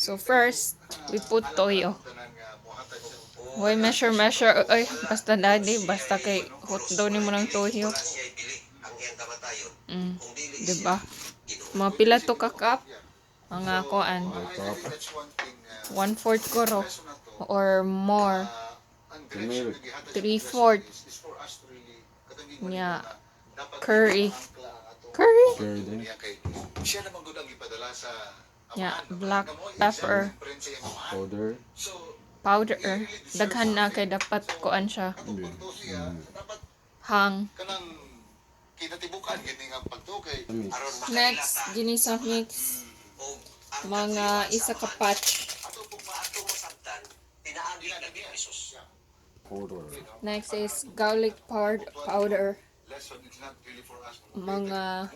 So first, we put toyo. Hoy, measure. Ay, basta daddy, basta kay hot daw ni mo ng toyo. Diba? Mga pila to ka cup? Mga koan. 1/4 koro. Or more. 3/4. Yeah. Curry. din. Yeah, black pepper. Powder. Daghan na kay dapat kuan siya. Hang. Next, ginisa mix. Mga isa ka patch. Next is garlic powder. Mga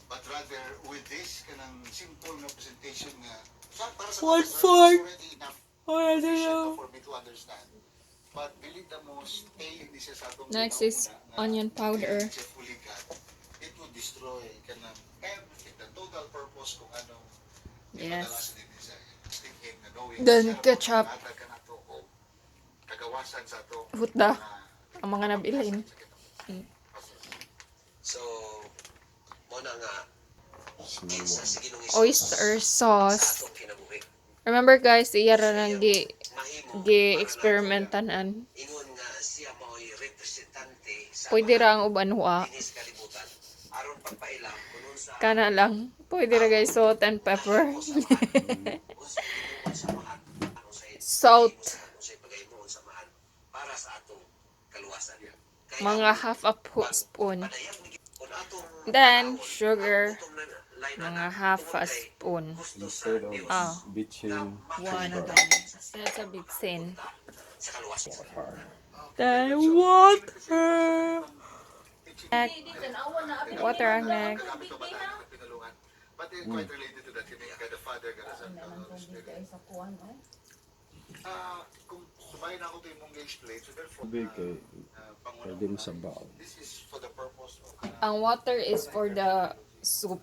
but rather with this kanang simple na presentation nga 1/4 for me to understand. But believe the most next is onion powder. It would destroy kanang everything, the total purpose kung ano. Yes. Then ketchup. Kagawasan sa to. Hutda. Ang mga nabilin. So, mo na nga Oyster sauce. Remember guys, iya ra nang gi-experimentanan. ingon nga siya mao'y representante sa Pwede ra ang uban-hua. kalibutan. Aron pagpailam kuno sa Kana lang. Pwede ra guys salt and pepper. Salt. para sa atong kaluwasan. Mga half a spoon. Then, sugar. Mga half a spoon. Instead of bitchin, One of them. That's a big sin. Then, water. Water ang next. But they're quite related to that. The father kung sumayin ako ito yung mong explain, so therefore, tubig kay pwede mo sabaw. this is for the purpose of Ang water is for the soup.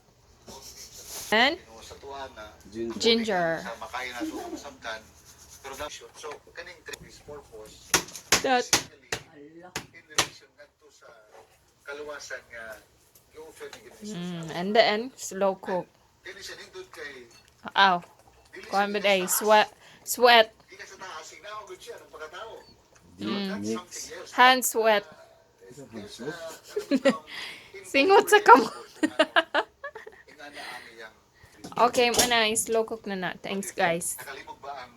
And sa tuwa na ginger. sa makain na ito samtan. Pero so, kaning this purpose, That. in relation nga to sa kaluwasan nga i-offer ni Ginoo. And then, slow cook. Kini siya nindot kay Ow. Kuhan ba day? Sweat. di ka sa taas, signaw good siya ng pagkatao. Mix. Hand sweat. Singot sa kamo. Okay, mana, slow cook na na. Thanks guys. Nakalimog ba ang